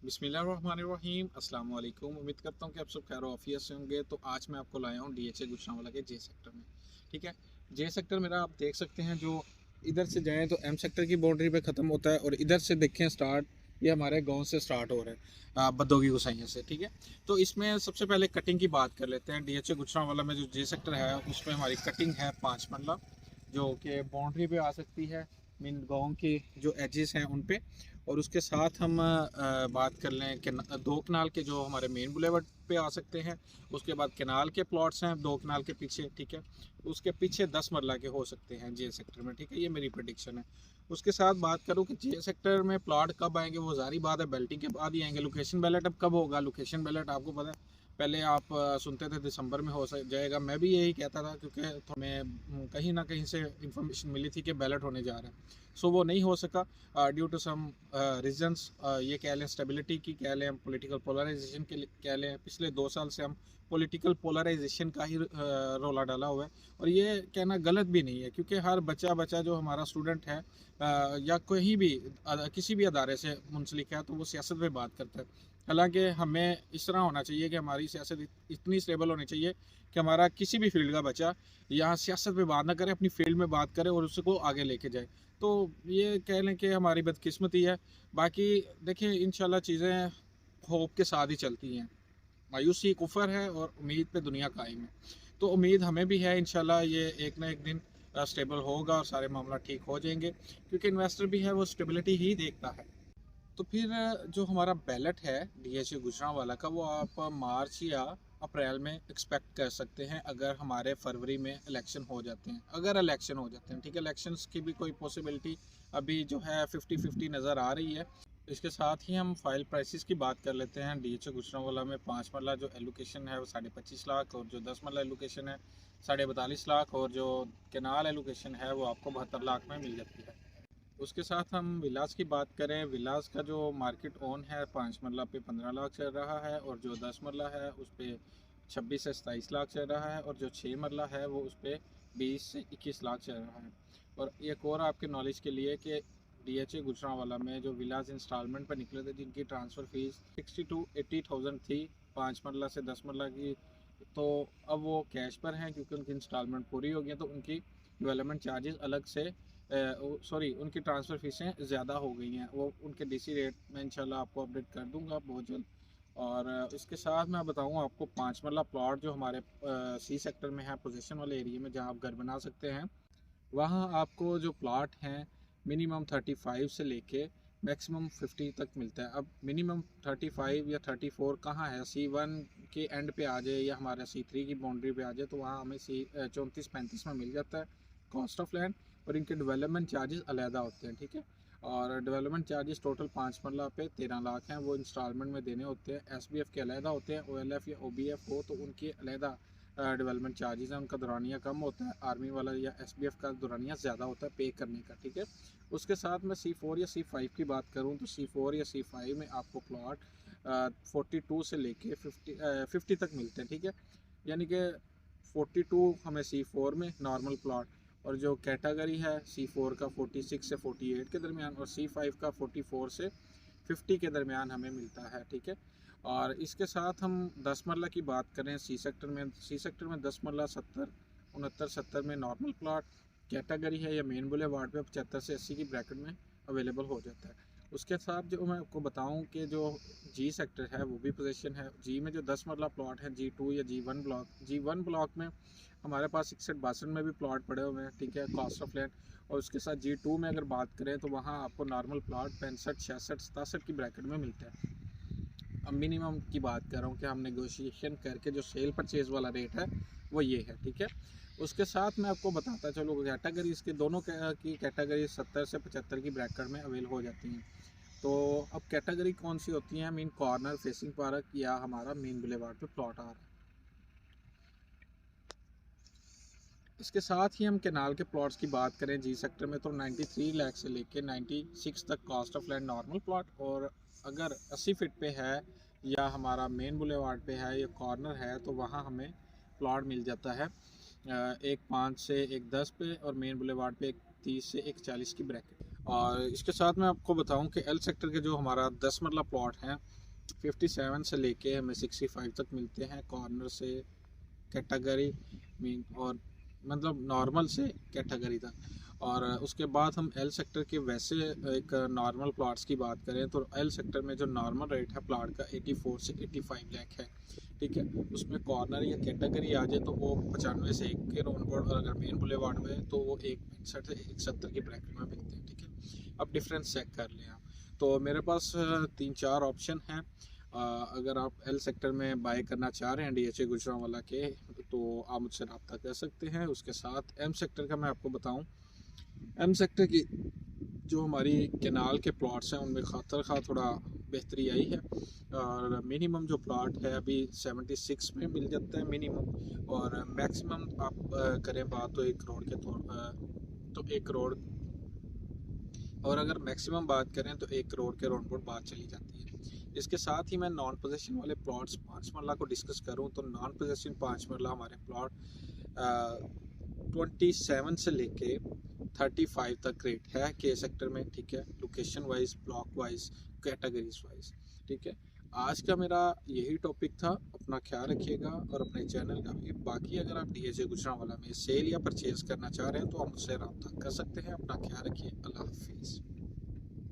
बिस्मिल्लाहिर्रहमानिर्रहीम अस्सलाम वालेकुम। उम्मीद करता हूँ कि आप सब खैर आफियत से होंगे। तो आज मैं आपको लाया हूँ डीएचए गुजरांवाला के जे सेक्टर में। ठीक है, जे सेक्टर मेरा आप देख सकते हैं, जो इधर से जाएँ तो एम सेक्टर की बाउंड्री पे ख़त्म होता है और इधर से देखें स्टार्ट, ये हमारे गांव से स्टार्ट हो रहा है बद्दों की गुसाइयों से। ठीक है, तो इसमें सबसे पहले कटिंग की बात कर लेते हैं। डीएचए गुजरांवाला में जो जे सेक्टर है उसमें हमारी कटिंग है 5 मरला, जो कि बाउंड्री पे आ सकती है, मीन गाँव के जो एजेस हैं उन पे। और उसके साथ हम बात कर लें कि 2 कनाल के जो हमारे मेन बुलेवर्ड पे आ सकते हैं। उसके बाद कनाल के प्लॉट्स हैं 2 कनाल के पीछे। ठीक है, उसके पीछे 10 मरला के हो सकते हैं जे सेक्टर में। ठीक है, ये मेरी प्रडिक्शन है। उसके साथ बात करूँ कि जे सेक्टर में प्लॉट कब आएंगे, वो जारी बात है बेल्टिंग के बाद ही आएंगे। लोकेशन बैलेट अब कब होगा, लोकेशन बैलेट आपको पता है पहले आप सुनते थे दिसंबर में हो जाएगा। मैं भी यही कहता था, क्योंकि हमें कहीं ना कहीं से इंफॉर्मेशन मिली थी कि बैलेट होने जा रहा है। सो वो नहीं हो सका ड्यू टू सम रीजंस। ये कह लें स्टेबिलिटी की, कह लें पॉलिटिकल पोलराइजेशन के, कह लें पिछले 2 साल से हम पॉलिटिकल पोलराइजेशन का ही रोला डाला हुआ है। और ये कहना गलत भी नहीं है, क्योंकि हर बच्चा बच्चा जो हमारा स्टूडेंट है या कहीं भी किसी भी अदारे से मुंसलिक है, तो वो सियासत पे बात करता है। हालांकि हमें इस तरह होना चाहिए कि हमारी सियासत इतनी स्टेबल होनी चाहिए कि हमारा किसी भी फील्ड का बच्चा यहाँ सियासत पे बात ना करे, अपनी फील्ड में बात करे और उसको आगे लेके जाए। तो ये कह लें कि हमारी बदकिस्मती है। बाकी देखिए, इंशाल्लाह चीज़ें होप के साथ ही चलती हैं। मायूसी कुफर है और उम्मीद पे दुनिया कायम है। तो उम्मीद हमें भी है, इंशाल्लाह ये एक ना एक दिन स्टेबल होगा और सारे मामला ठीक हो जाएंगे, क्योंकि इन्वेस्टर भी है वो स्टेबिलिटी ही देखता है। तो फिर जो हमारा बैलेट है डीएचए गुजरांवाला का, वो आप मार्च या अप्रैल में एक्सपेक्ट कर सकते हैं, अगर हमारे फरवरी में इलेक्शन हो जाते हैं। अगर इलेक्शन हो जाते हैं, ठीक है, इलेक्शंस की भी कोई पॉसिबिलिटी अभी जो है 50-50 नज़र आ रही है। इसके साथ ही हम फाइल प्राइसेस की बात कर लेते हैं। डीएचए गुजरांवाला में 5 मरला जो एलोकेशन है वो 25.5 लाख, और जो 10 मरला एलोकेशन है 42.5 लाख, और जो केनाल एलोकेशन है वो आपको 72 लाख में मिल जाती है। उसके साथ हम विलास की बात करें, विलास का जो मार्केट ओन है 5 मरला पे 15 लाख चल रहा है, और जो 10 मरला है उस पर 26 से 27 लाख चल रहा है, और जो 6 मरला है वो उस पर 20 से 21 लाख चल रहा है। और एक और आपके नॉलेज के लिए कि डीएचए गुजरांवाला में जो विलास इंस्टॉलमेंट पर निकले थे, जिनकी ट्रांसफ़र फ़ीस 60 to 80 थाउजेंड थी 5 मरला से 10 मरला की, तो अब वो कैश पर हैं, क्योंकि उनकी इंस्टॉलमेंट पूरी हो गई है। तो उनकी डेवलपमेंट चार्जेस अलग से, सॉरी, उनकी ट्रांसफ़र फ़ीसें ज़्यादा हो गई हैं। वो उनके डीसी रेट में इंशाल्लाह आपको अपडेट कर दूंगा बहुत जल्द। और इसके साथ मैं बताऊँ आपको, 5 मरला प्लॉट जो हमारे सी सेक्टर में है, पोजीशन वाले एरिया में जहाँ आप घर बना सकते हैं, वहाँ आपको जो प्लॉट हैं मिनिमम 35 से लेके मैक्सिमम 50 तक मिलता है। अब मिनिमम 35 या 34 कहाँ है, C1 के एंड पे आ जाए या हमारा C3 की बाउंड्री पे आ जाए, तो वहाँ हमें 34-35 में मिल जाता है कॉस्ट ऑफ लैंड। और इनके डेवलपमेंट चार्जेस अलहदा होते हैं। ठीक है, और डेवलपमेंट चार्जेस टोटल 5 मरला पे 13 लाख हैं, वो इंस्टॉलमेंट में देने होते हैं। SBF के अलहदा होते हैं, OLF या OBF हो तो उनकी अलहदा डेवलपमेंट चार्जेस हैं, उनका दौरानिया कम होता है। आर्मी वाला या SBF का दौरानिया ज़्यादा होता है पे करने का। ठीक है, उसके साथ मैं C4 या C5 की बात करूँ तो C4 या C5 में आपको प्लॉट 42 से लेके 50 तक मिलते हैं। ठीक है, यानी कि 42 हमें C4 में नॉर्मल प्लॉट, और जो कैटेगरी है C4 का 46 से 48 के दरमियान, और C5 का 44 से 50 के दरमियान हमें मिलता है। ठीक है, और इसके साथ हम 10 मरला की बात करें सी सेक्टर में 10 मरला 70 69 70 में नॉर्मल प्लॉट कैटेगरी है या मेन बुले वार्ड पे 75 से 80 की ब्रैकेट में अवेलेबल हो जाता है। उसके साथ जो मैं आपको बताऊं कि जो जी सेक्टर है वो भी पोजीशन है। जी में जो 10 मरला प्लॉट है G2 या G1 ब्लॉक में हमारे पास 61-62 में भी प्लॉट पड़े हुए हैं। ठीक है, कॉस्ट ऑफ लैंड। और उसके साथ G2 में अगर बात करें तो वहाँ आपको नॉर्मल प्लॉट 65 66 67 की ब्रैकेट में मिलता है। अब मिनिमम की बात कर रहा हूँ कि हम नेगोशिएशन करके जो सेल परचेज़ वाला रेट है वो ये है। ठीक है, उसके साथ मैं आपको बताता चलो कैटेगरी, इसके दोनों की कैटेगरी 70 से 75 की ब्रैकेट में अवेल हो जाती हैं। तो अब कैटेगरी कौन सी होती है, मेन कॉर्नर फेसिंग पार्क या हमारा मेन बुलेवार्ड पे प्लॉट आ रहा है। इसके साथ ही हम केनाल के प्लॉट्स की बात करें जी सेक्टर में, तो 93 लाख से लेके 96 तक cost of land normal plot. और अगर 80 फीट पे है या हमारा मेन बुलेवार्ड पे है या कॉर्नर है, तो वहाँ हमें प्लॉट मिल जाता है एक 5 से एक 10 पे, और मेन बुलेवार्ड पे एक 30 से एक 40 की ब्रैकेट। और इसके साथ मैं आपको बताऊं कि एल सेक्टर के जो हमारा 10 मरला प्लॉट हैं 57 से लेके हमें 65 तक मिलते हैं, कॉर्नर से कैटेगरी मीन और मतलब नॉर्मल से कैटेगरी तक। और उसके बाद हम एल सेक्टर के वैसे एक नॉर्मल प्लॉट्स की बात करें तो एल सेक्टर में जो नॉर्मल रेट है प्लॉट का 84 से 85 लाख है, ठीक है। उसमें कॉर्नर या कैटेगरी आ जाए तो वो 95 से 1 के राउंड बोर्ड, और अगर मेन बुलेवार्ड में तो वो 165 से 170 की ब्रैकेट में मिलते हैं, ठीक है। अब डिफरेंस चेक कर लें आप। तो मेरे पास 3-4 ऑप्शन हैं। अगर आप एल सेक्टर में बाय करना चाह रहे हैं DHA गुजरांवाला के तो आप मुझसे रब्ता कर सकते हैं। उसके साथ एम सेक्टर का मैं आपको बताऊं, एम सेक्टर की जो हमारी केनाल के प्लॉट्स हैं उनमें खातर खा थोड़ा बेहतरी आई है, और मिनिमम जो प्लॉट है अभी 76 में मिल जाता है मिनिमम, और मैक्सिमम आप करें बात तो 1 करोड़ के तो 1 करोड़, और अगर मैक्सिमम बात करें तो 1 करोड़ के राउंड बोर्ड बात चली जाती है। इसके साथ ही मैं नॉन पोजेशन वाले प्लॉट्स 5 मरला को डिस्कस करूं तो नॉन पोजेशन 5 मरला हमारे प्लॉट 27 से लेके 35 तक रेट है के सेक्टर में, ठीक है। Location wise, block wise, categories wise, ठीक है। आज का मेरा यही टॉपिक था। अपना ख्याल रखिएगा और अपने चैनल का भी। बाकी अगर आप DHA गुजरांवाला में सेल या परचेज करना चाह रहे हैं तो आप मुझसे रब्ता कर सकते हैं। अपना ख्याल रखिए। अल्लाह हाफिज़।